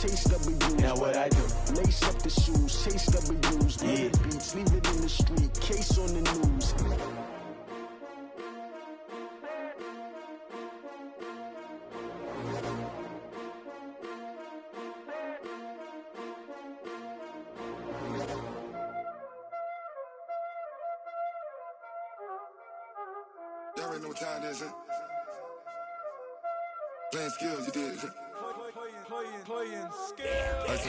chase W's. Now what I do? Lace up the shoes, chase W's. Yeah. Beats, leave it in the street, case on the news. Y'all already know what time it is, huh? Playing skills, you did. Playing skills.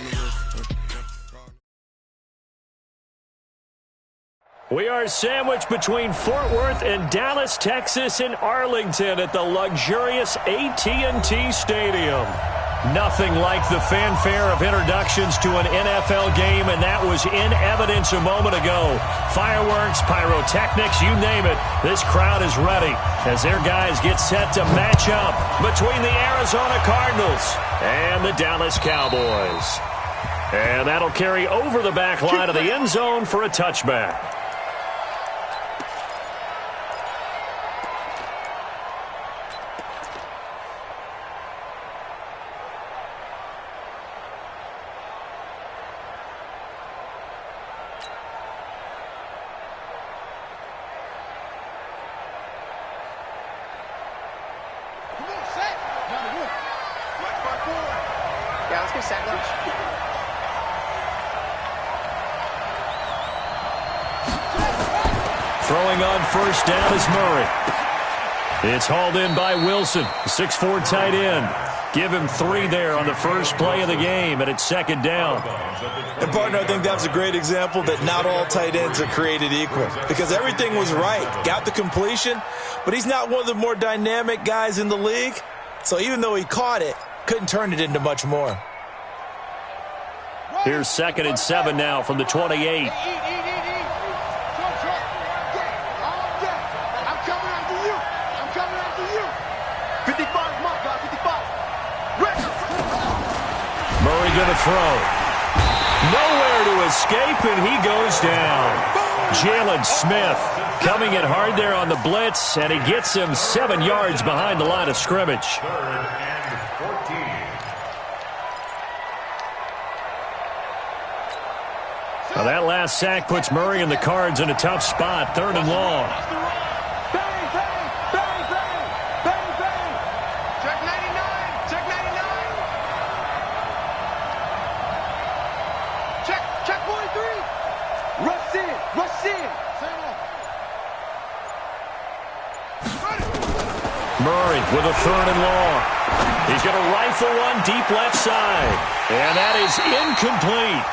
We are sandwiched between Fort Worth and Dallas, Texas, in Arlington at the luxurious AT&T Stadium. Nothing like the fanfare of introductions to an NFL game, and that was in evidence a moment ago. Fireworks, pyrotechnics, you name it. This crowd is ready as their guys get set to match up between the Arizona Cardinals and the Dallas Cowboys. And that'll carry over the back line of the end zone for a touchback. Throwing on first down is Murray. It's hauled in by Wilson, 6'4" tight end. Give him 3 there on the first play of the game, and it's second down. And, partner, I think that was a great example that not all tight ends are created equal because everything was right. Got the completion, but he's not one of the more dynamic guys in the league. So even though he caught it, couldn't turn it into much more. Here's 2nd and 7 now from the 28. Murray going to throw. Nowhere to escape, and he goes down. Jalen Smith coming in hard there on the blitz, and he gets him 7 yards behind the line of scrimmage. 3rd and 14. Now that last sack puts Murray and the Cards in a tough spot, 3rd and long. Murray with a 3rd and long. He's going to rifle one deep left side. And that is incomplete.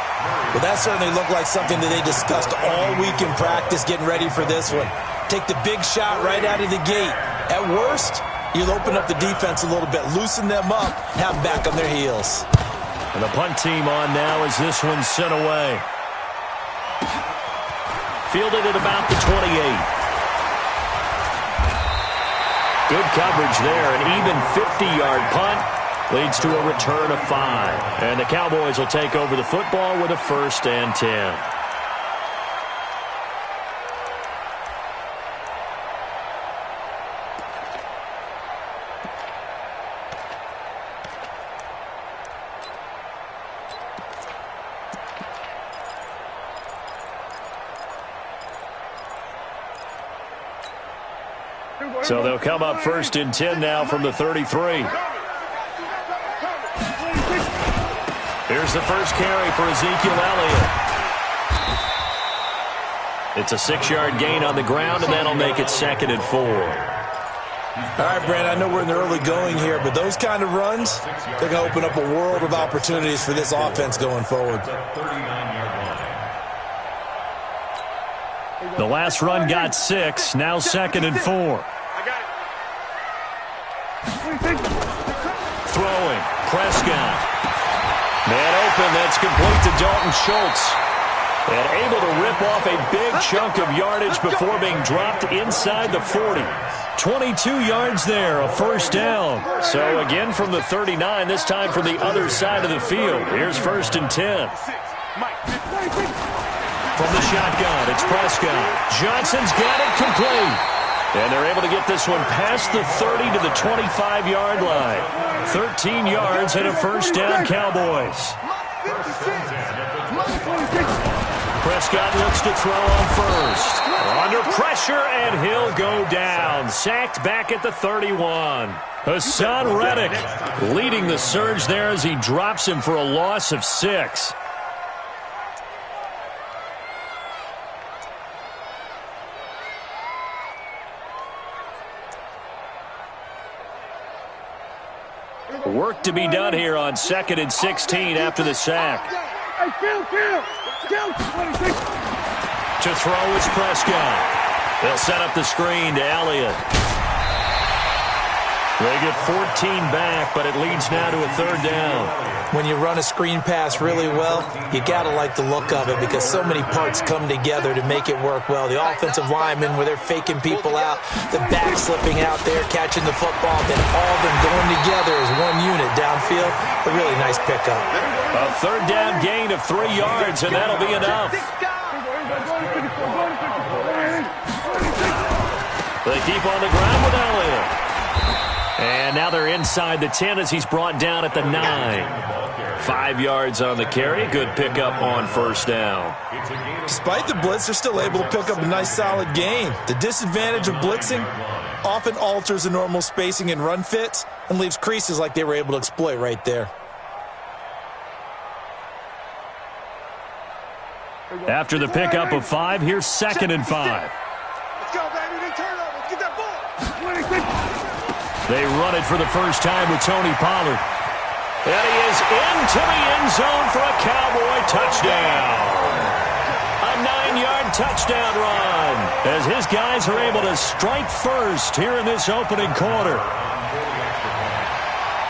Well, that certainly looked like something that they discussed all week in practice getting ready for this one. Take the big shot right out of the gate. At worst, you'll open up the defense a little bit, loosen them up, have them back on their heels. And the punt team on now as this one's sent away. Fielded at about the 28. Good coverage there. An even 50-yard punt leads to a return of 5. And the Cowboys will take over the football with a 1st and 10. So they'll come up 1st and 10 now from the 33. Here's the first carry for Ezekiel Elliott. It's a 6-yard gain on the ground, and that'll make it 2nd and 4. All right, Brandon, I know we're in the early going here, but those kind of runs, they're going to open up a world of opportunities for this offense going forward. The last run got 6, now 2nd and 4. Throwing, Prescott. Man open, that's complete to Dalton Schultz. And able to rip off a big chunk of yardage before being dropped inside the 40. 22 yards there, a 1st down. So again from the 39, this time from the other side of the field. Here's 1st and 10. From the shotgun, it's Prescott. Johnson's got it complete. And they're able to get this one past the 30 to the 25-yard line. 13 yards and a first down, Cowboys. Prescott looks to throw on first. Under pressure, and he'll go down. Sacked back at the 31. Hassan Reddick leading the surge there as he drops him for a loss of 6. Work to be done here on 2nd and 16 after the sack. To throw is Prescott. They'll set up the screen to Elliott. They get 14 back, but it leads now to a 3rd down. When you run a screen pass really well, you got to like the look of it because so many parts come together to make it work well. The offensive linemen, where they're faking people out, the back slipping out there, catching the football, then all of them going together as one unit downfield. A really nice pickup. A 3rd down gain of 3 yards, and that'll be enough. They keep on the ground with Elliott. And now they're inside the 10 as he's brought down at the 9. 5 yards on the carry. Good pickup on 1st down. Despite the blitz, they're still able to pick up a nice solid gain. The disadvantage of blitzing often alters the normal spacing and run fits and leaves creases like they were able to exploit right there. After the pickup of 5, here's 2nd and 5. Let's go, baby. They turn over. Let's get that ball. They run it for the first time with Tony Pollard. And he is into the end zone for a Cowboy touchdown. A 9-yard touchdown run as his guys are able to strike first here in this opening quarter.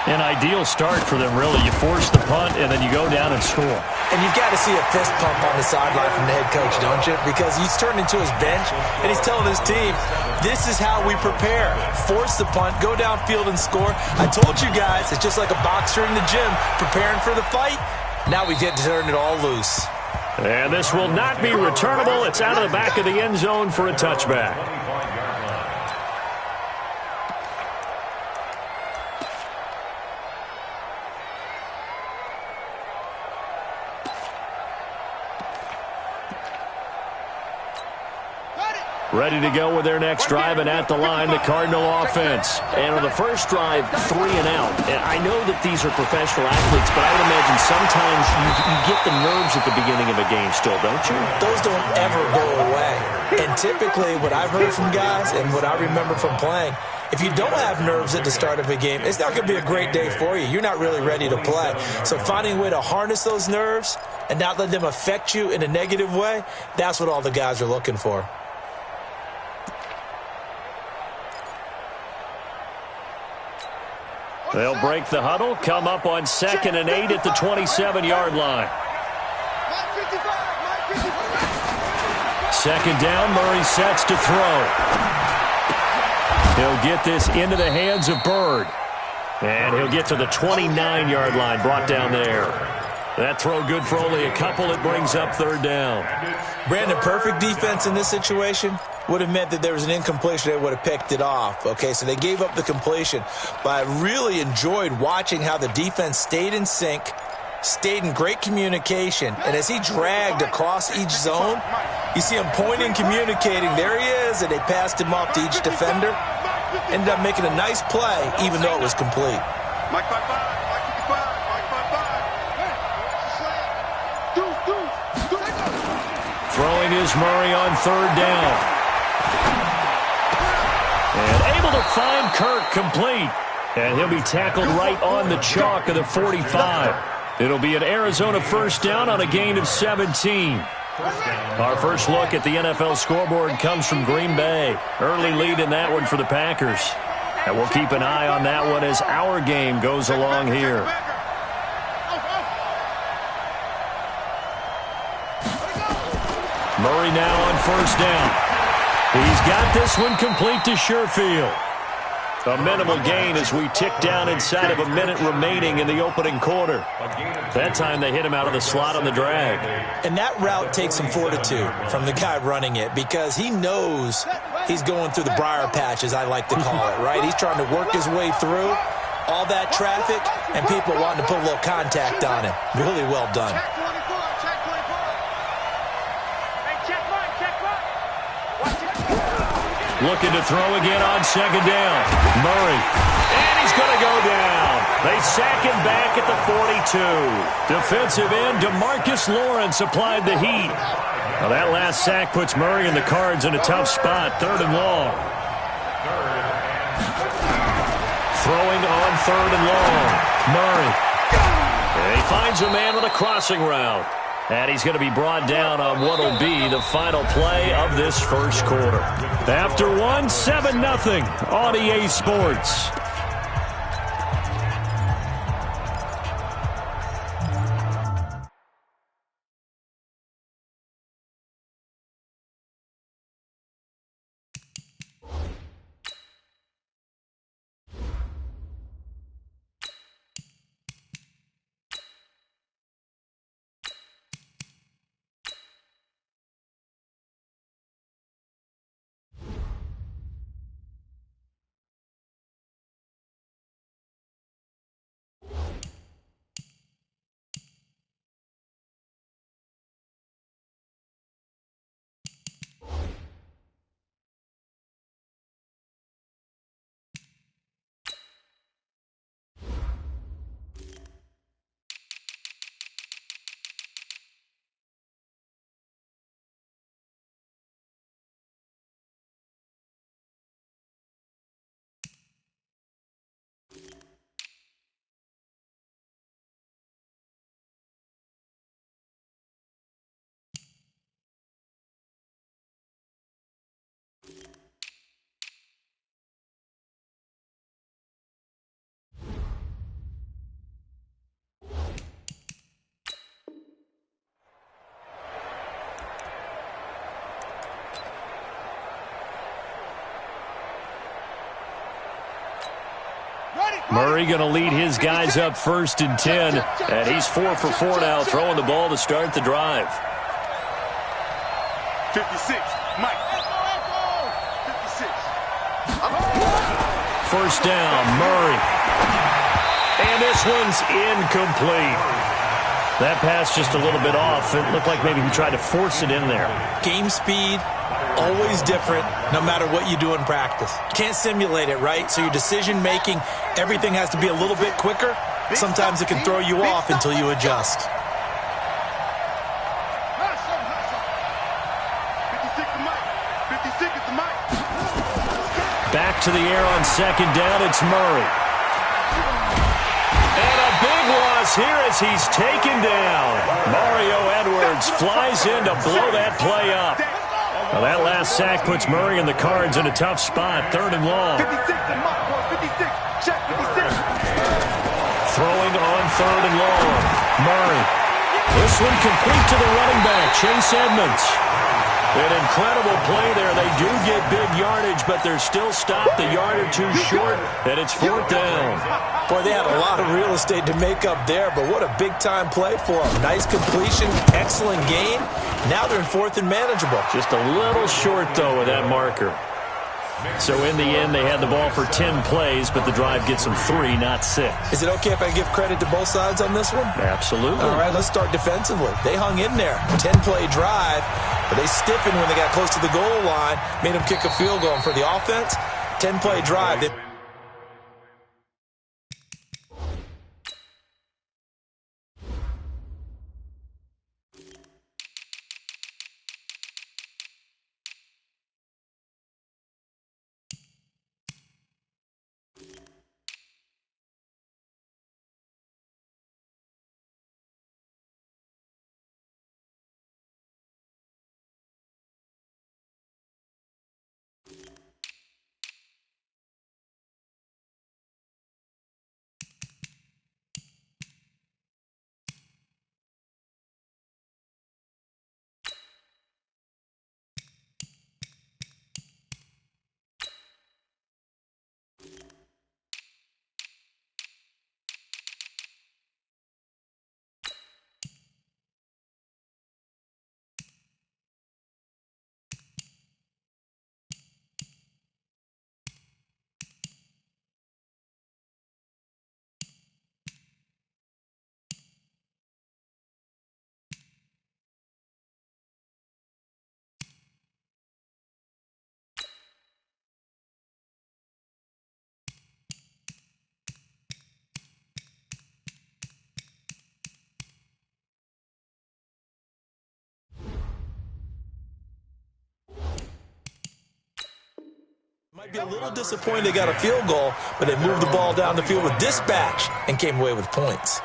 An ideal start for them, really. You force the punt, and then you go down and score. And you've got to see a fist pump on the sideline from the head coach, don't you? Because he's turned into his bench, and he's telling his team, this is how we prepare. Force the punt, go downfield and score. I told you guys, it's just like a boxer in the gym preparing for the fight. Now we get to turn it all loose. And this will not be returnable. It's out of the back of the end zone for a touchback. Ready to go with their next drive, and at the line, the Cardinal offense. And on the first drive, 3 and out. And I know that these are professional athletes, but I would imagine sometimes you get the nerves at the beginning of a game still, don't you? Those don't ever go away. And typically, what I've heard from guys and what I remember from playing, if you don't have nerves at the start of a game, it's not going to be a great day for you. You're not really ready to play. So finding a way to harness those nerves and not let them affect you in a negative way, that's what all the guys are looking for. They'll break the huddle, come up on 2nd and 8 at the 27-yard line. 2nd down, Murray sets to throw. He'll get this into the hands of Byrd. And he'll get to the 29-yard line, brought down there. That throw good for only a couple. It brings up 3rd down. Brandon, perfect defense in this situation would have meant that there was an incompletion. They would have picked it off. Okay, so they gave up the completion. But I really enjoyed watching how the defense stayed in sync, stayed in great communication. And as he dragged across each zone, you see him pointing, communicating. There he is, and they passed him off to each defender. Ended up making a nice play, even though it was complete. Throwing is Murray on 3rd down. And able to find Kirk complete. And he'll be tackled right on the chalk of the 45. It'll be an Arizona 1st down on a gain of 17. Our first look at the NFL scoreboard comes from Green Bay. Early lead in that one for the Packers. And we'll keep an eye on that one as our game goes along here. Murray now on 1st down. He's got this one complete to Sherfield. A minimal gain as we tick down inside of a minute remaining in the opening quarter. That time they hit him out of the slot on the drag. And that route takes some fortitude from the guy running it because he knows He's going through the briar patch, as I like to call it, right? He's trying to work his way through all that traffic and people wanting to put a little contact on him. Really well done. Check 24, check 24. Hey, check one, check one. Watch it. Looking to throw again on second down. Murray. And he's going to go down. They sack him back at the 42. Defensive end DeMarcus Lawrence applied the heat. Now that last sack puts Murray and the Cards in a tough spot. 3rd and long. Throwing on 3rd and long. Murray. And he finds a man with a crossing route. And he's going to be brought down on what will be the final play of this first quarter. After 7-0 on EA Sports. Murray going to lead his guys up 1st and 10. And he's 4 for 4 now, throwing the ball to start the drive. 56, Mike. 56. First down, Murray. And this one's incomplete. That pass just a little bit off. It looked like maybe he tried to force it in there. Game speed, always different, no matter what you do in practice. Can't simulate it, right? So your decision-making, everything has to be a little bit quicker. Sometimes it can throw you off until you adjust. 56 to Mike. 56 is to Mike. Back to the air on second down, it's Murray. And a big loss here as he's taken down. Mario Edwards flies in to blow that play up. Now that last sack puts Murray and the Cards in a tough spot. 3rd and long. 56 to Mike. 56. Check 56. Throwing on 3rd and long. Murray. This one complete to the running back, Chase Edmonds. An incredible play there. They do get big yardage, but they're still stopped a yard or two short, and it's 4th down. Boy, they had a lot of real estate to make up there, but what a big-time play for them. Nice completion, excellent gain. Now they're in 4th and manageable. Just a little short, though, with that marker. So in the end, they had the ball for 10 plays, but the drive gets them 3, not 6. Is it okay if I give credit to both sides on this one? Absolutely. All right, let's start defensively. They hung in there. 10-play drive, but they stiffened when they got close to the goal line, made them kick a field goal. And for the offense, 10-play drive. They Might be a little disappointed they got a field goal, but they moved the ball down the field with dispatch and came away with points.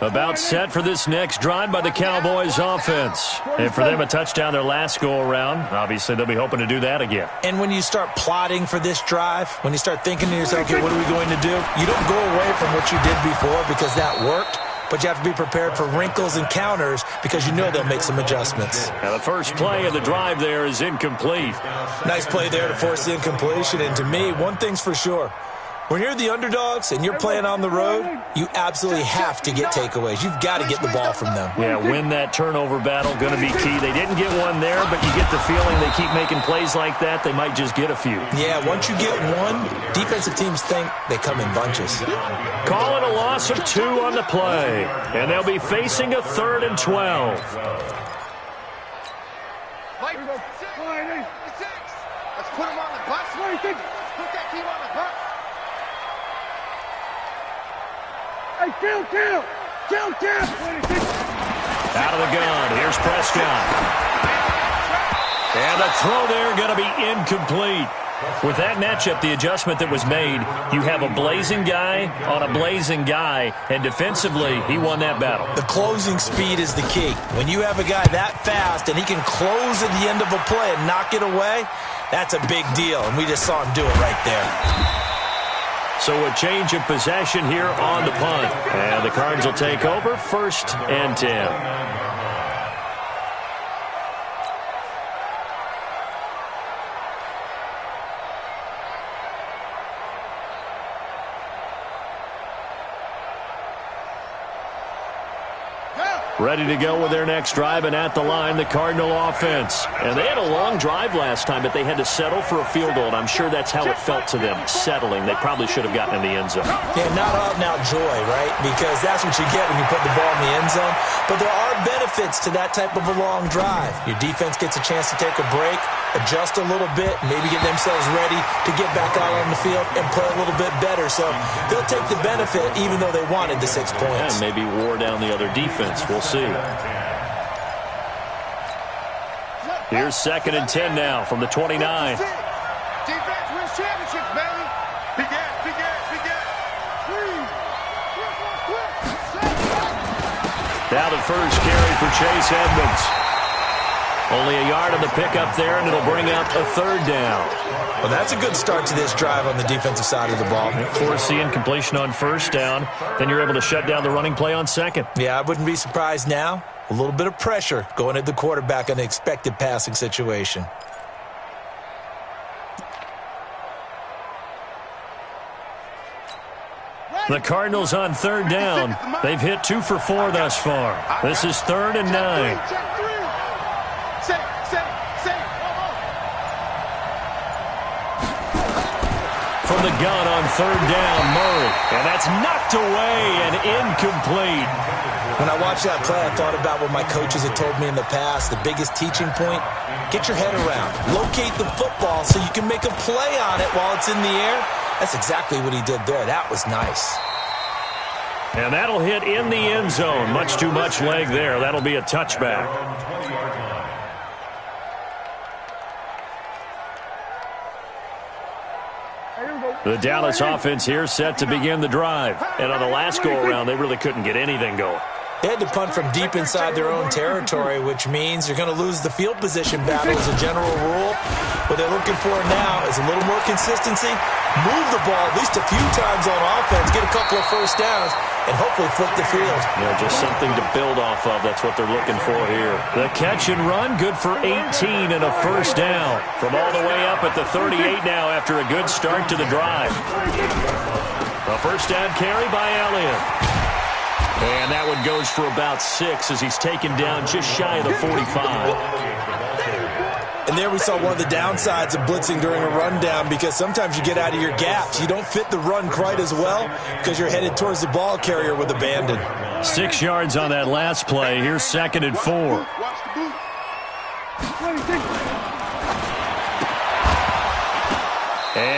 About set for this next drive by the Cowboys offense. And for them, a touchdown their last go-around. Obviously, they'll be hoping to do that again. And when you start plotting for this drive, when you start thinking to yourself, okay, what are we going to do? You don't go away from what you did before because that worked, but you have to be prepared for wrinkles and counters because you know they'll make some adjustments. Now, the first play of the drive there is incomplete. Nice play there to force the incompletion. And to me, one thing's for sure. When you're the underdogs and you're playing on the road, you absolutely have to get takeaways. You've got to get the ball from them. Yeah, win that turnover battle, going to be key. They didn't get one there, but you get the feeling they keep making plays like that, they might just get a few. Yeah, once you get one, defensive teams think they come in bunches. Call it a loss of 2 on the play, and they'll be facing a 3rd and 12. Let's put him on the bus. Put that team on the bus. Hey, kill! Out of the gun, here's Prescott. And the throw there going to be incomplete. With that matchup, the adjustment that was made, you have a blazing guy on a blazing guy, and defensively, he won that battle. The closing speed is the key. When you have a guy that fast and he can close at the end of a play and knock it away, that's a big deal, and we just saw him do it right there. So a change of possession here on the punt. And the Cards will take over 1st and 10. Ready to go with their next drive, and at the line, the Cardinal offense. And they had a long drive last time, but they had to settle for a field goal, and I'm sure that's how it felt to them, settling. They probably should have gotten in the end zone. Yeah, not out-and-out joy, right? Because that's what you get when you put the ball in the end zone. But there are benefits to that type of a long drive. Your defense gets a chance to take a break, adjust a little bit, maybe get themselves ready to get back out on the field and play a little bit better. So they'll take the benefit even though they wanted the 6 points. And maybe wore down the other defense. We'll see. Here's 2nd and 10 now from the 29. Defense wins championships, baby. Begin. Now the first carry for Chase Edmonds. Only a yard on the pickup there, and it'll bring up a 3rd down. Well, that's a good start to this drive on the defensive side of the ball. Force the incompletion on 1st down. Then you're able to shut down the running play on 2nd. Yeah, I wouldn't be surprised now. A little bit of pressure going at the quarterback in an expected passing situation. The Cardinals on 3rd down. They've hit 2 for 4 thus far. This is 3rd and 9. From the gun on 3rd down, Murray. And that's knocked away and incomplete. When I watched that play, I thought about what my coaches had told me in the past. The biggest teaching point, get your head around. Locate the football so you can make a play on it while it's in the air. That's exactly what he did there. That was nice. And that'll hit in the end zone. Much too much leg there. That'll be a touchback. The Dallas offense here set to begin the drive. And on the last go-around, they really couldn't get anything going. They had to punt from deep inside their own territory, which means you're going to lose the field position battle as a general rule. What they're looking for now is a little more consistency, move the ball at least a few times on offense, get a couple of 1st downs, and hopefully flip the field. Yeah, just something to build off of. That's what they're looking for here. The catch and run, good for 18 and a 1st down. From all the way up at the 38 now after a good start to the drive. A 1st down carry by Elliott. And that one goes for about 6 as he's taken down just shy of the 45. And there we saw one of the downsides of blitzing during a rundown, because sometimes you get out of your gaps. You don't fit the run quite as well because you're headed towards the ball carrier with abandon. 6 yards on that last play. Here's 2nd and 4.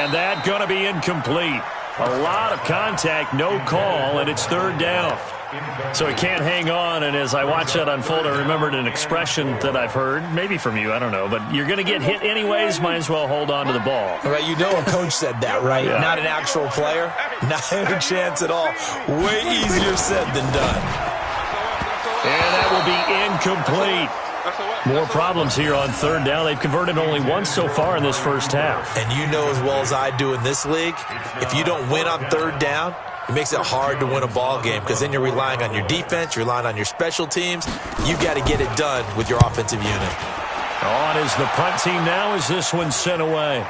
And that going to be incomplete. A lot of contact, no call, and it's third down. So he can't hang on, and as I watch that unfold, I remembered an expression that I've heard, maybe from you, I don't know, but you're going to get hit anyways, might as well hold on to the ball. Right, you know a coach said that, right? Yeah. Not an actual player. Not a chance at all. Way easier said than done. And that will be incomplete. More problems here on third down. They've converted only once so far in this first half. And you know as well as I do in this league, if you don't win on third down, it makes it hard to win a ball game because then you're relying on your defense, you're relying on your special teams. You've got to get it done with your offensive unit. On is the punt team now as this one's sent away.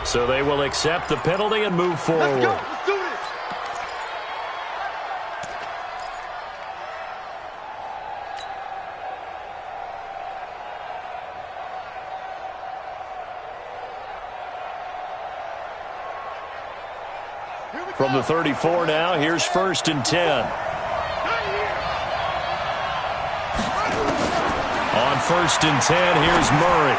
So they will accept the penalty and move forward. Let's go. Let's do this. From the 34 now, here's 1st and 10. On 1st and 10, here's Murray.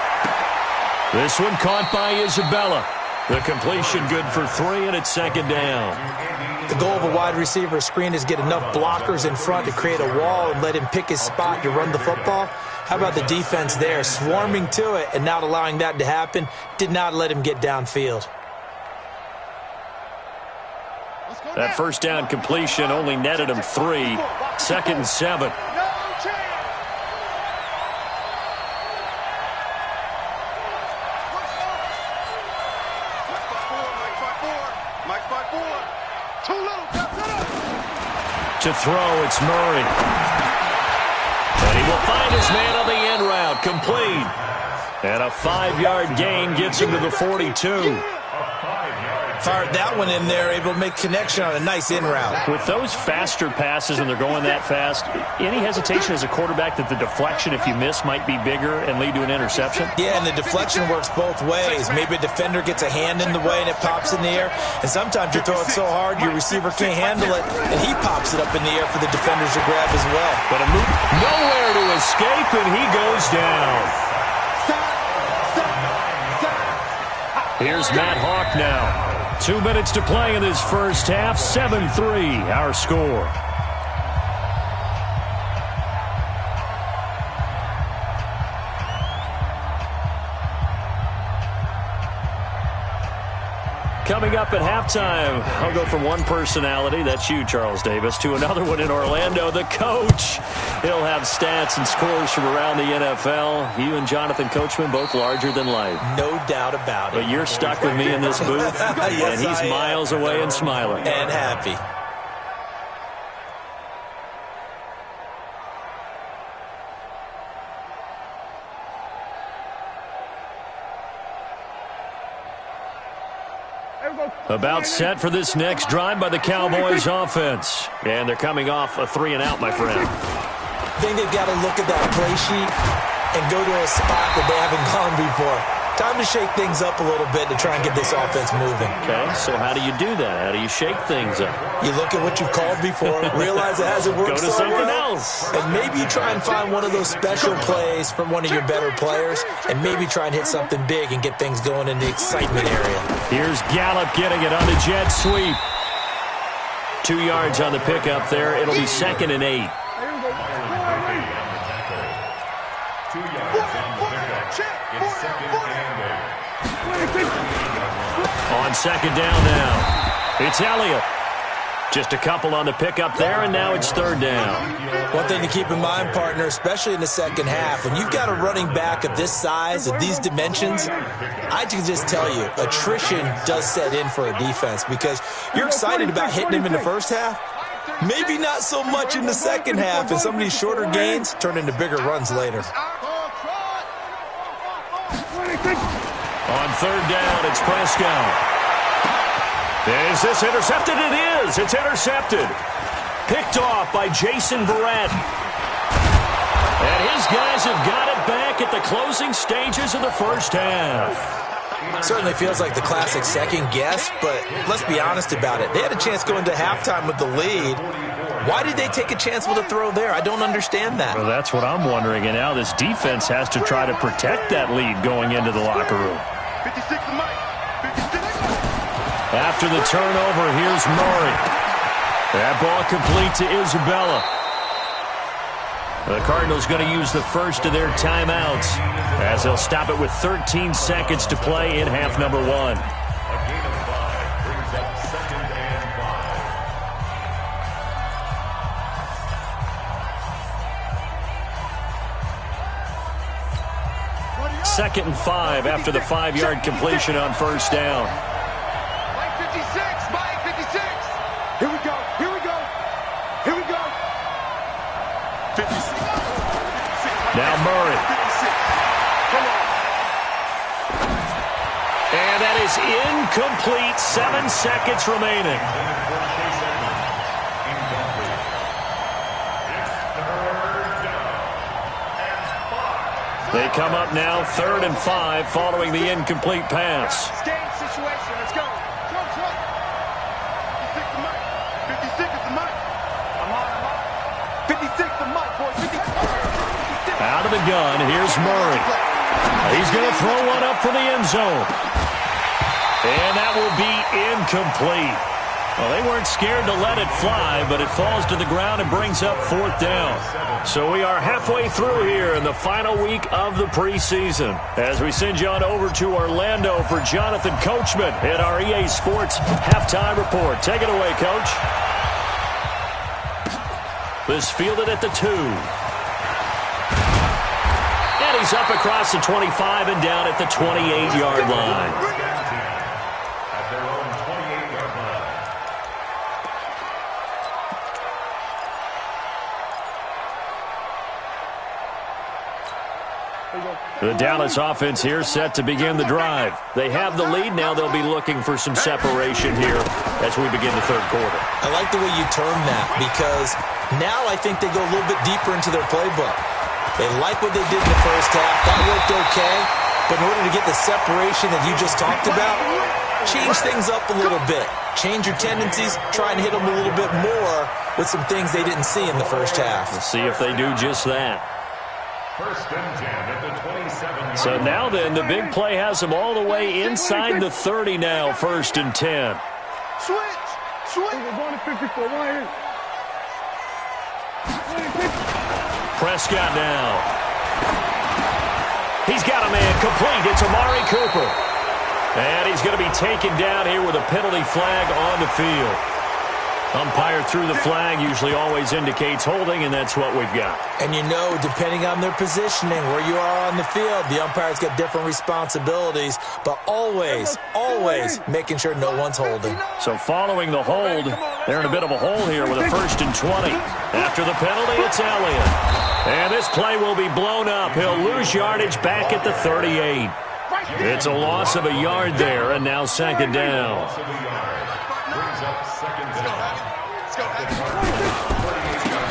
This one caught by Isabella. The completion good for 3, and it's 2nd down. The goal of a wide receiver screen is get enough blockers in front to create a wall and let him pick his spot to run the football. How about the defense there, swarming to it and not allowing that to happen? Did not let him get downfield. That first down completion only netted him 3. 2nd and 7. To throw, it's Murray. And he will find his man on the end route, complete. And a 5-yard gain gets him to the 42. Fired that one in there, able to make connection on a nice in route. With those faster passes and they're going that fast, any hesitation as a quarterback that the deflection, if you miss, might be bigger and lead to an interception? Yeah, and the deflection works both ways. Maybe a defender gets a hand in the way and it pops in the air. And sometimes you throw it so hard your receiver can't handle it, and he pops it up in the air for the defenders to grab as well. But a move nowhere to escape, and he goes down. Here's Matt Hawk now. 2 minutes to play in this first half. 7-3, our score. Coming up at halftime, I'll go from one personality, that's you, Charles Davis, to another one in Orlando, the coach. He'll have stats and scores from around the NFL. You and Jonathan Coachman, both larger than life. No doubt about it. But you're stuck with me in this booth, Yes, and he's miles away and smiling. And happy. About set for this next drive by the Cowboys offense. And they're coming off a 3-and-out, my friend. I think they've got to look at that play sheet and go to a spot that they haven't gone before. Time to shake things up a little bit to try and get this offense moving. Okay, so how do you do that? How do you shake things up? You look at what you've called before, realize it hasn't worked Go to so something well, else. and maybe you try and find one of those special plays from one of your better players, and maybe try and hit something big and get things going in the excitement area. Here's Gallup getting it on the jet sweep. 2 yards on the pickup there. It'll be 2nd and 8. 2 yards on the pickup. It's 2nd and 8. On 2nd down now. It's Elliott. Just a couple on the pickup there, and now it's 3rd down. One thing to keep in mind, partner, especially in the second half, when you've got a running back of this size, of these dimensions, I can just tell you, attrition does set in for a defense because you're excited about hitting him in the first half. Maybe not so much in the second half, and some of these shorter gains turn into bigger runs later. On 3rd down, it's Prescott. Is this intercepted? It is. It's intercepted. Picked off by Jason Verrett. And his guys have got it back at the closing stages of the first half. Certainly feels like the classic second guess, but let's be honest about it. They had a chance going to halftime with the lead, Why did they take a chance with a throw there? I don't understand that. Well, that's what I'm wondering. And now this defense has to try to protect that lead going into the locker room. 56 to Mike. 56. After the turnover, here's Murray. That ball complete to Isabella. The Cardinals going to use the first of their timeouts as they'll stop it with 13 seconds to play in half number 1. A gain of 5 brings up 2nd and 5. 2nd and 5 after the 5-yard completion on first down. Mike 56. Mike 56. Here we go. Here we go. Here we go. 56. Now Murray. 56. Come on. And that is incomplete. 7 seconds remaining. They come up now 3rd and 5 following the incomplete pass. Game situation. Let's go. 56 to Mike. 56 is the Mike. I'm on. 56 to Mike, boys. 56. Out of the gun, here's Murray. He's going to throw one up for the end zone. And that will be incomplete. Well, they weren't scared to let it fly, but it falls to the ground and brings up 4th down. So we are halfway through here in the final week of the preseason as we send you on over to Orlando for Jonathan Coachman in our EA Sports Halftime Report. Take it away, Coach. This fielded at the 2. And he's up across the 25 and down at the 28-yard line. At their own 28-yard line. The Dallas offense here set to begin the drive. They have the lead. Now they'll be looking for some separation here as we begin the 3rd quarter. I like the way you term that because now I think they go a little bit deeper into their playbook. They like what they did in the first half. That worked okay. But in order to get the separation that you just talked about, change things up a little bit. Change your tendencies. Try and hit them a little bit more with some things they didn't see in the first half. We'll see if they do just that. 1st and 10 at the 27. So now then, the big play has them all the way inside the 30 now, 1st and 10. Switch. We're going to 54. Right here. Prescott now. He's got a man complete. It's Amari Cooper. And he's going to be taken down here with a penalty flag on the field. Umpire threw the flag, usually always indicates holding, and that's what we've got. And you know, depending on their positioning, where you are on the field, the umpire's got different responsibilities, but always making sure no one's holding. So following the hold, they're in a bit of a hole here with a 1st and 20. After the penalty, it's Elliott. And this play will be blown up. He'll lose yardage back at the 38. It's a loss of a yard there, and now 2nd down. Brings up 2nd down.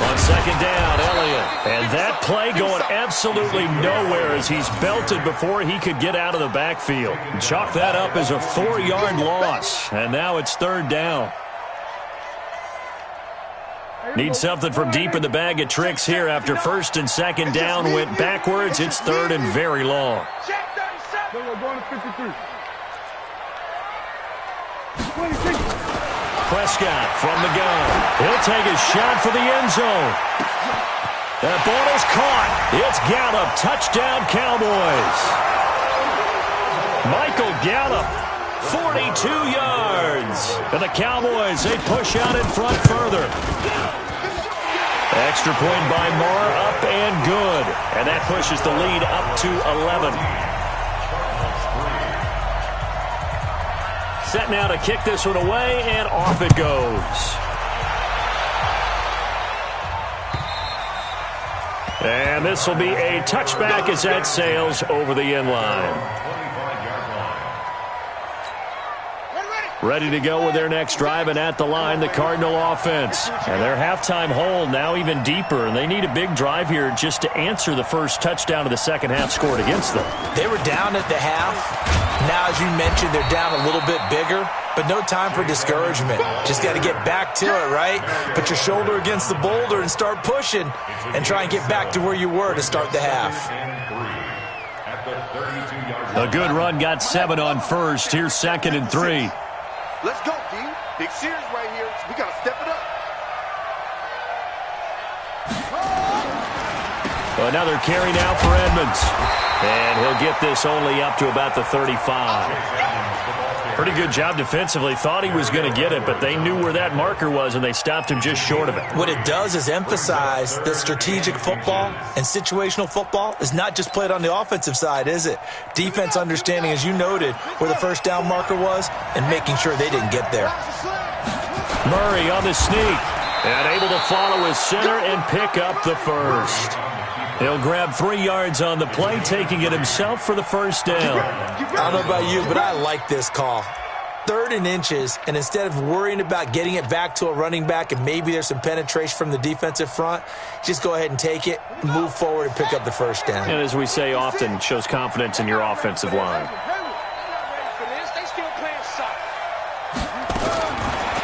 On 2nd down, Elliott. And that play going absolutely nowhere as he's belted before he could get out of the backfield. Chalk that up as a 4-yard loss. And now it's 3rd down. Need something from deep in the bag of tricks here after 1st and 2nd down went backwards. It's 3rd and very long. We're going to 53. Prescott from the gun. He'll take a shot for the end zone. That ball is caught. It's Gallup. Touchdown, Cowboys. Michael Gallup, 42 yards. And the Cowboys, they push out in front further. Extra point by Moore, up and good. And that pushes the lead up to 11. Set now to kick this one away, and off it goes. And this will be a touchback as that sails over the end line. Ready to go with their next drive, and at the line, the Cardinal offense. And their halftime hole now even deeper, and they need a big drive here just to answer the first touchdown of the second half scored against them. They were down at the half. Now, as you mentioned, they're down a little bit bigger, but no time for discouragement. Just got to get back to it, right? Put your shoulder against the boulder and start pushing and try and get back to where you were to start the half. A good run got 7 on first. Here's 2nd and 3. Let's go, D. Big series right here. We got to step it up. Another carry now for Edmonds. And he'll get this only up to about the 35. Pretty good job defensively. Thought he was going to get it, but they knew where that marker was, and they stopped him just short of it. What it does is emphasize that strategic football and situational football is not just played on the offensive side, is it? Defense understanding, as you noted, where the first down marker was and making sure they didn't get there. Murray on the sneak and able to follow his center and pick up the first. He'll grab 3 yards on the play, taking it himself for the first down. I don't know about you, but I like this call. 3rd and inches, and instead of worrying about getting it back to a running back and maybe there's some penetration from the defensive front, just go ahead and take it, move forward, and pick up the first down. And as we say often, it shows confidence in your offensive line.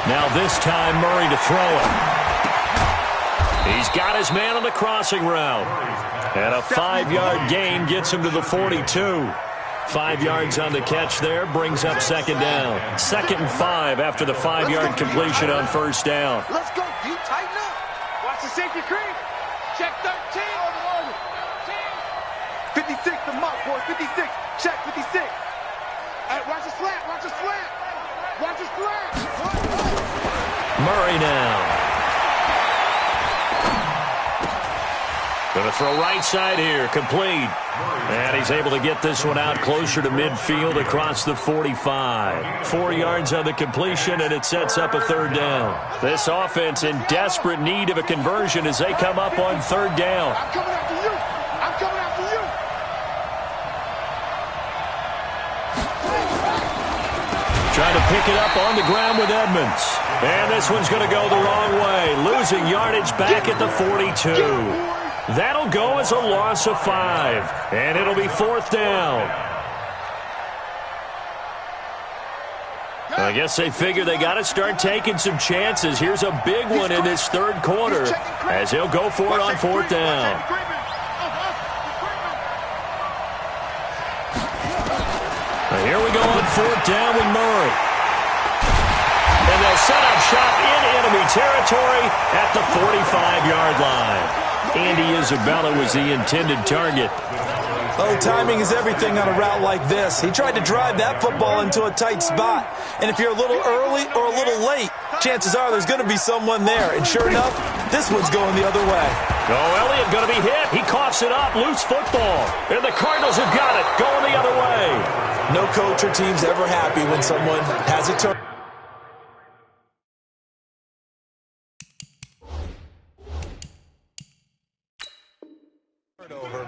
Now this time, Murray to throw it. He's got his man on the crossing route. And a 5-yard gain gets him to the 42. 5 yards on the catch there, brings up 2nd down. 2nd and 5 after the 5-yard completion on first down. Let's go, D. Tighten up. Watch the safety creep. Check 13. 56, the mark, boys. 56. Check 56. Hey, watch the slant. Watch the slant. Watch the slant. Murray now. Going to throw right side here, complete. And he's able to get this one out closer to midfield across the 45. 4 yards on the completion, and it sets up a 3rd down. This offense in desperate need of a conversion as they come up on 3rd down. I'm coming after you. I'm coming after you. Trying to pick it up on the ground with Edmonds. And this one's going to go the wrong way. Losing yardage back at the 42. That'll go as a loss of 5. And it'll be 4th down. I guess they figure they got to start taking some chances. Here's a big one in this 3rd quarter as he'll go for it on 4th down. Here we go on 4th down with Murray. And they'll set up shop in enemy territory at the 45-yard line. Andy Isabella was the intended target. Oh, timing is everything on a route like this. He tried to drive that football into a tight spot. And if you're a little early or a little late, chances are there's going to be someone there. And sure enough, this one's going the other way. Oh, Elliott going to be hit. He coughs it up. Loose football. And the Cardinals have got it. Going the other way. No coach or team's ever happy when someone has a turn.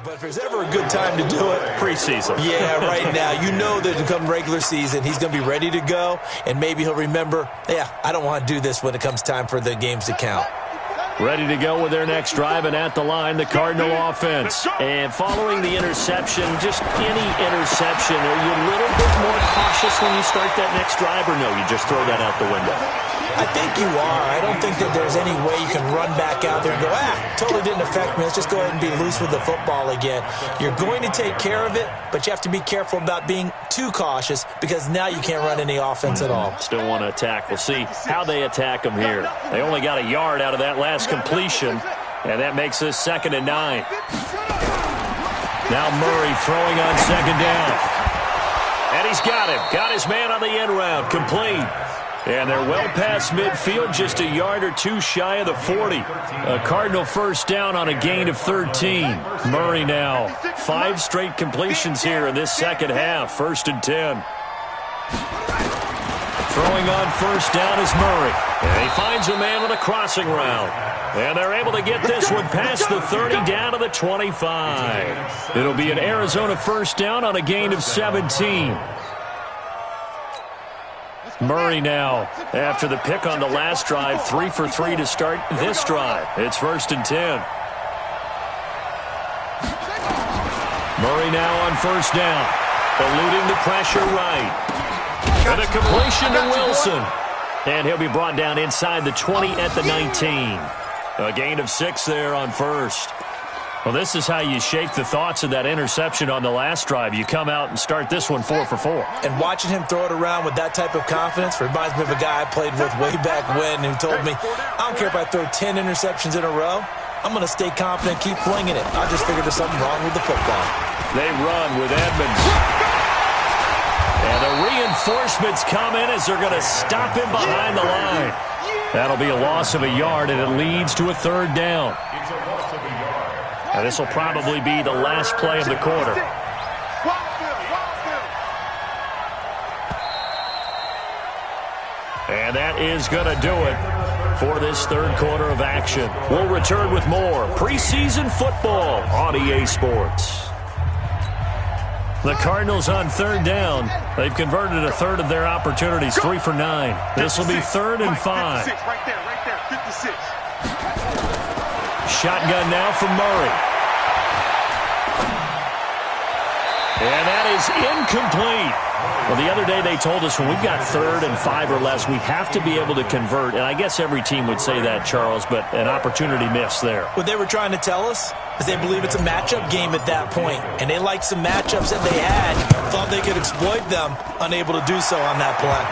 But if there's ever a good time to do it, preseason. Yeah, right now. You know that come regular season, he's going to be ready to go, and maybe he'll remember, yeah, I don't want to do this when it comes time for the games to count. Ready to go with their next drive, and at the line, the Cardinal offense. And following the interception, just any interception, are you a little bit more cautious when you start that next drive, or no, you just throw that out the window? I think you are. I don't think that there's any way you can run back out there and go, totally didn't affect me. Let's just go ahead and be loose with the football again. You're going to take care of it, but you have to be careful about being too cautious because now you can't run any offense at all. Still want to attack. We'll see how they attack them here. They only got a yard out of that last completion, and that makes this 2nd and 9. Now Murray throwing on 2nd down. And he's got him. Got his man on the end route. Complete. And they're well past midfield, just a yard or two shy of the 40. A Cardinal first down on a gain of 13. Murray now. 5 straight completions here in this second half. 1st and 10. Throwing on first down is Murray. And he finds a man on the crossing route. And they're able to get this one past the 30 down to the 25. It'll be an Arizona first down on a gain of 17. Murray now, after the pick on the last drive, 3 for 3 to start this drive. It's 1st and 10. Murray now on 1st down, eluding the pressure right. And a completion to Wilson. And he'll be brought down inside the 20 at the 19. A gain of 6 there on 1st. Well, this is how you shake the thoughts of that interception on the last drive. You come out and start this one 4 for 4. And watching him throw it around with that type of confidence reminds me of a guy I played with way back when who told me, I don't care if I throw 10 interceptions in a row. I'm going to stay confident, keep flinging it. I just figured there's something wrong with the football. They run with Edmonds. And the reinforcements come in as they're going to stop him behind the line. That'll be a loss of a yard, and it leads to a 3rd down. It's a loss of a yard. And this will probably be the last play of the quarter. And that is going to do it for this 3rd quarter of action. We'll return with more preseason football on EA Sports. The Cardinals on 3rd down. They've converted a third of their opportunities, 3 for 9. This will be 3rd and 5. 56, right there, 56. Shotgun now from Murray. And that is incomplete. Well, the other day they told us when we've got 3rd and 5 or less, we have to be able to convert. And I guess every team would say that, Charles, but an opportunity missed there. What they were trying to tell us is they believe it's a matchup game at that point. And they liked some matchups that they had, thought they could exploit them, unable to do so on that play.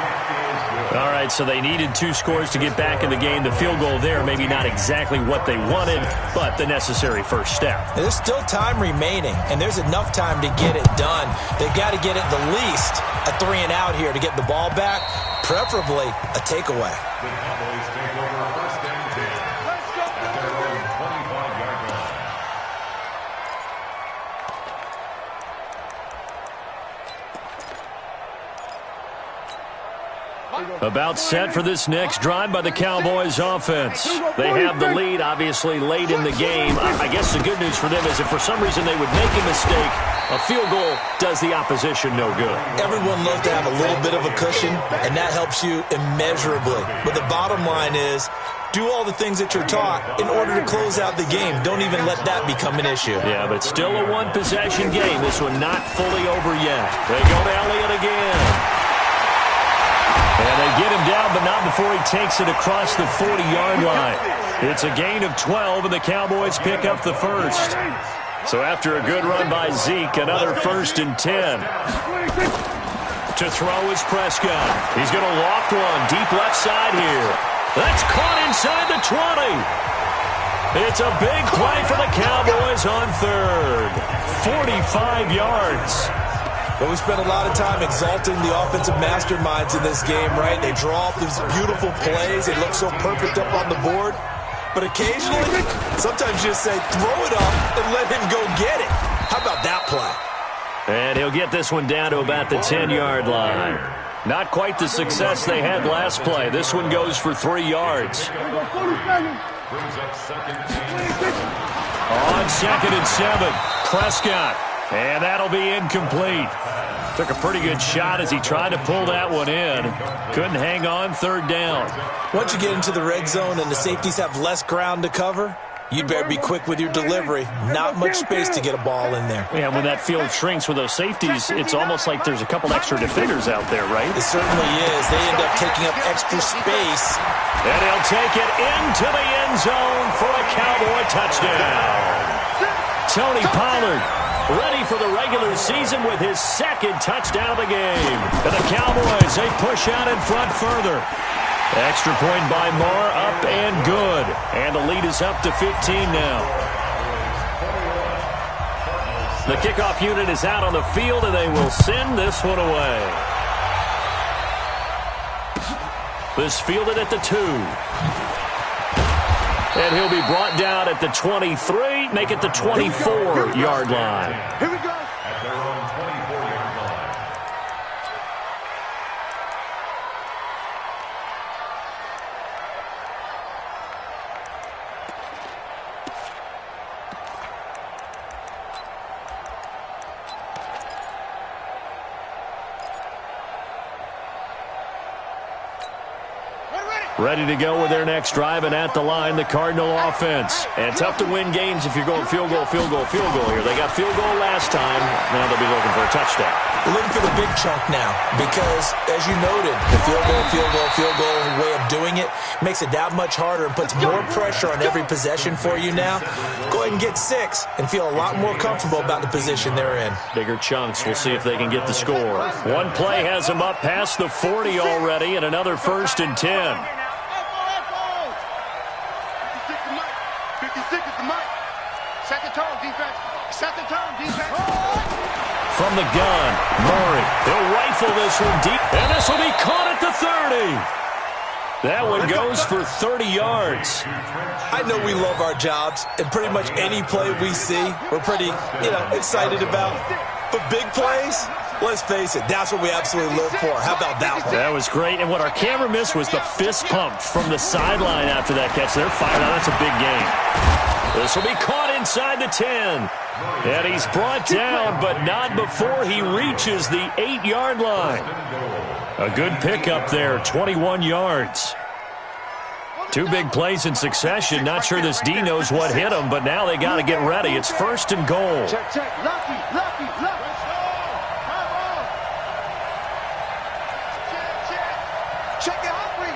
All right, so they needed 2 scores to get back in the game. The field goal there, maybe not exactly what they wanted, but the necessary first step. There's still time remaining, and there's enough time to get it done. They've got to get at the least a 3 and out here to get the ball back, preferably a takeaway. The Cowboys take over 1st and 10 at their own 25-yard line. About set for this next drive by the Cowboys offense. They have the lead, obviously, late in the game. I guess the good news for them is if for some reason they would make a mistake, a field goal does the opposition no good. Everyone loves to have a little bit of a cushion, and that helps you immeasurably. But the bottom line is, do all the things that you're taught in order to close out the game. Don't even let that become an issue. Yeah, but it's still a one-possession game. This one not fully over yet. They go to Elliott again. And they get him down, but not before he takes it across the 40-yard line. It's a gain of 12, and the Cowboys pick up the first. So after a good run by Zeke, another 1st and 10. To throw is Prescott. He's going to loft one deep left side here. That's caught inside the 20. It's a big play for the Cowboys on 3rd. 45 yards. But we spent a lot of time exalting the offensive masterminds in this game, right? They draw up these beautiful plays. They look so perfect up on the board. But occasionally, sometimes you just say, throw it up and let him go get it. How about that play? And he'll get this one down to about the 10-yard line. Not quite the success they had last play. This one goes for 3 yards. Brings up 2nd and 7. On 2nd and 7, Prescott. And that'll be incomplete. Took a pretty good shot as he tried to pull that one in. Couldn't hang on 3rd down. Once you get into the red zone and the safeties have less ground to cover, you'd better be quick with your delivery. Not much space to get a ball in there. Yeah, when that field shrinks with those safeties, it's almost like there's a couple extra defenders out there, right? It certainly is. They end up taking up extra space. And he'll take it into the end zone for a Cowboy touchdown. Tony Pollard ready for the regular season with his 2nd touchdown of the game. And the Cowboys, they push out in front further. Extra point by Marr, up and good. And the lead is up to 15 now. The kickoff unit is out on the field, and they will send this one away. This fielded at the 2. And he'll be brought down at the 23, make it the 24-yard line. Here we go. At their own 24-yard line. Ready to go with their next drive, and at the line, the Cardinal offense. And tough to win games if you're going field goal, field goal, field goal here. They got field goal last time. Now they'll be looking for a touchdown. We're looking for the big chunk now because, as you noted, the field goal way of doing it makes it that much harder and puts more pressure on every possession for you now. Go ahead and get 6 and feel a lot more comfortable about the position they're in. Bigger chunks. We'll see if they can get the score. One play has them up past the 40 already, and another 1st and 10. 56 is the mic. Set the tone, defense. Set the tone, defense. From the gun, Murray. He'll rifle this one deep, and this will be caught at the 30. That one goes for 30 yards. I know we love our jobs, and pretty much any play we see, we're pretty, excited about. But big plays, let's face it, that's what we absolutely live for. How about that one? That was great, and what our camera missed was the fist pump from the sideline after that catch. They're fired out. That's a big game. This will be caught inside the 10. And he's brought down, but not before he reaches the 8-yard line. A good pickup there, 21 yards. 2 big plays in succession. Not sure this D knows what hit him, but now they got to get ready. It's 1st and goal. Check, check. Lucky. Check it, Humphrey.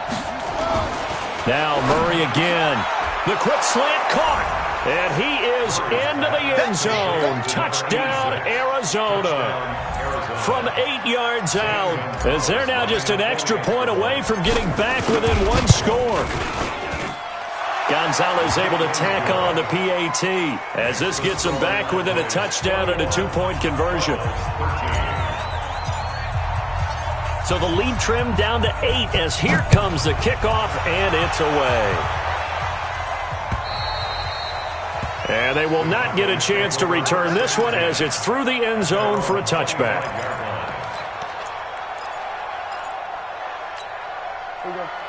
Now Murray again. The quick slant caught. And he is into the end zone. Touchdown, Arizona. From 8 yards out, as they're now just an extra point away from getting back within 1 score. Gonzalez able to tack on the PAT as this gets them back within a touchdown and a 2-point conversion. So the lead trimmed down to 8 as here comes the kickoff, and it's away. And they will not get a chance to return this one as it's through the end zone for a touchback.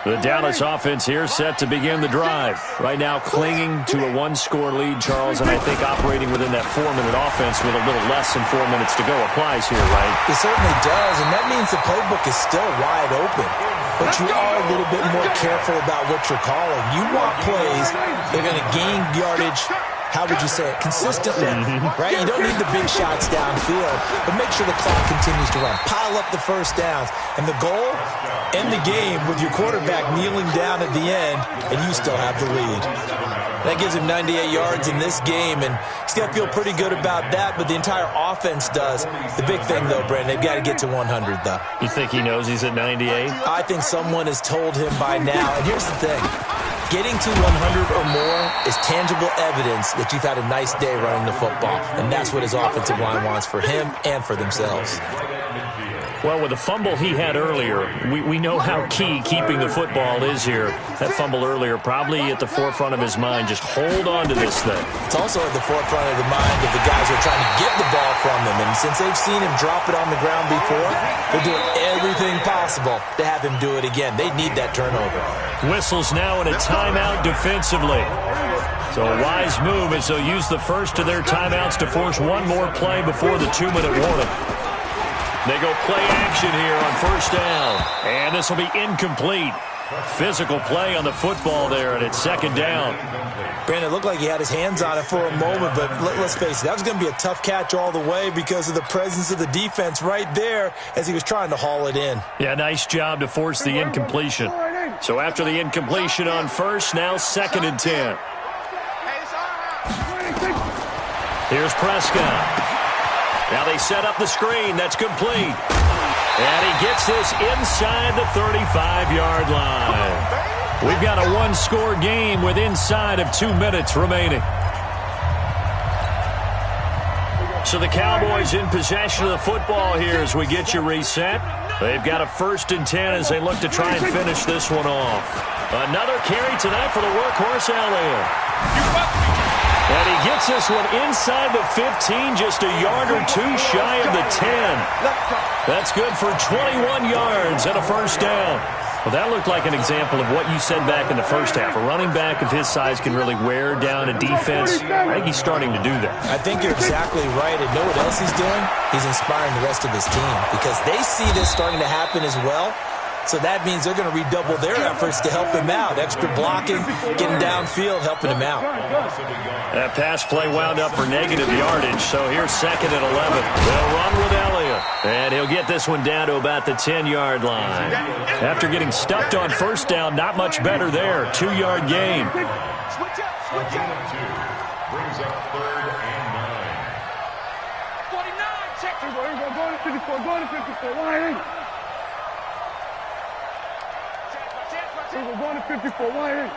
The Dallas offense here set to begin the drive. Right now clinging to a 1-score lead, Charles, and I think operating within that 4-minute offense with a little less than 4 minutes to go applies here, right? It certainly does, and that means the playbook is still wide open. But you are a little bit more careful about what you're calling. You want plays that are going to gain yardage, how would you say it, consistently, right? You don't need the big shots downfield, but make sure the clock continues to run. Pile up the first downs. And the goal, end the game with your quarterback kneeling down at the end, and you still have the lead. That gives him 98 yards in this game, and he's got to feel pretty good about that, but the entire offense does. The big thing, though, Brandon, they've got to get to 100, though. You think he knows he's at 98? I think someone has told him by now. And here's the thing. Getting to 100 or more is tangible evidence that you've had a nice day running the football, and that's what his offensive line wants for him and for themselves. Well, with the fumble he had earlier, we know how key keeping the football is here. That fumble earlier probably at the forefront of his mind. Just hold on to this thing. It's also at the forefront of the mind of the guys who are trying to get the ball from him. And since they've seen him drop it on the ground before, they're doing everything possible to have him do it again. They need that turnover. Whistles now in a timeout defensively. So a wise move as they'll use the first of their timeouts to force one more play before the 2-minute warning. They go play action here on first down. And this will be incomplete. Physical play on the football there, and it's 2nd down. Brandon, it looked like he had his hands on it for a moment, but let's face it, that was going to be a tough catch all the way because of the presence of the defense right there as he was trying to haul it in. Yeah, nice job to force the incompletion. So after the incompletion on first, now 2nd and 10. Here's Prescott. Now they set up the screen. That's complete. And he gets this inside the 35-yard line. We've got a 1-score game with inside of 2 minutes remaining. So the Cowboys in possession of the football here as we get you reset. They've got a 1st and 10 as they look to try and finish this one off. Another carry tonight for the workhorse Elliott. And he gets this one inside the 15, just a yard or 2 shy of the 10. That's good for 21 yards and a 1st down. Well, that looked like an example of what you said back in the first half. A running back of his size can really wear down a defense. I think he's starting to do that. I think you're exactly right. And know what else he's doing? He's inspiring the rest of his team because they see this starting to happen as well. So that means they're going to redouble their efforts to help him out. Extra blocking, getting downfield, helping him out. That pass play wound up for negative yardage, so here's 2nd and 11. They'll run with Elliott, and he'll get this one down to about the 10-yard line. After getting stuffed on first down, not much better there. 2-yard gain. Switch up. Brings up 3rd and 9. 49, check. Go to 54, go to 54. Why ain't? We're going to 54. Why ain't?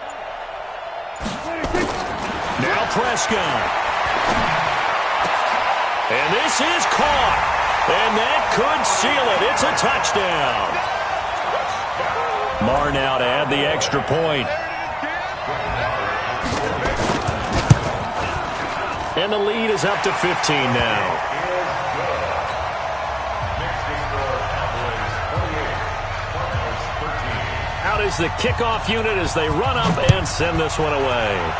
Now Prescott. And this is caught. And that could seal it. It's a touchdown. Marr now to add the extra point. And the lead is up to 15 now. Out is the kickoff unit as they run up and send this one away.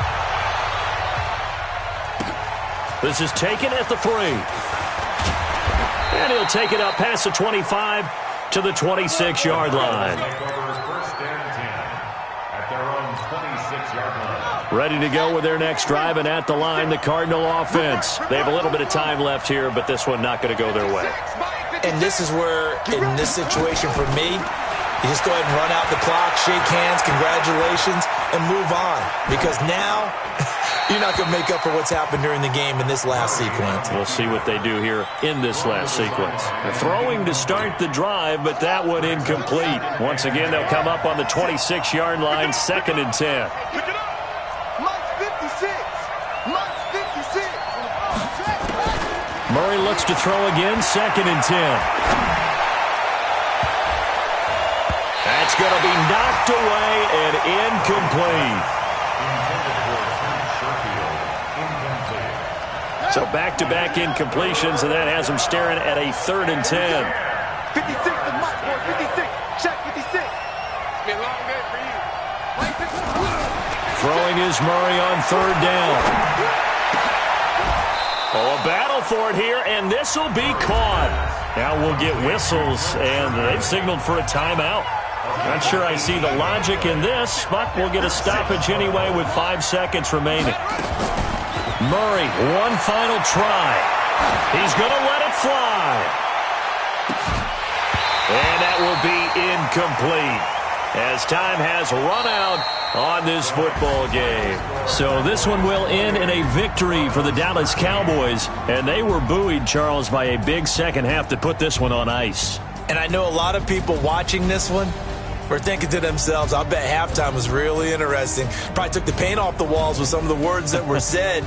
This is taken at the 3. And he'll take it up past the 25 to the 26-yard line. Ready to go with their next drive, and at the line, the Cardinal offense. They have a little bit of time left here, but this one not going to go their way. And this is where, in this situation for me, you just go ahead and run out the clock, shake hands, congratulations, and move on. Because now, you're not going to make up for what's happened during the game in this last sequence. We'll see what they do here in this last sequence. They're throwing to start the drive, but that one incomplete. Once again, they'll come up on the 26-yard line, 2nd and 10. Murray looks to throw again, 2nd and 10. That's going to be knocked away and incomplete. So back-to-back incompletions, and that has them staring at a 3rd and 10. 56 to Mike, boy. 56. Check 56. It's been a long day for you. Throwing is Murray on 3rd down. Oh, a battle for it here, and this will be caught. Now we'll get whistles, and they've signaled for a timeout. Not sure I see the logic in this, but we'll get a stoppage anyway with 5 seconds remaining. Murray, one final try. He's going to let it fly. And that will be incomplete as time has run out on this football game. So this one will end in a victory for the Dallas Cowboys, and they were buoyed, Charles, by a big second half to put this one on ice. And I know a lot of people watching this one were thinking to themselves, I bet halftime was really interesting. Probably took the paint off the walls with some of the words that were said.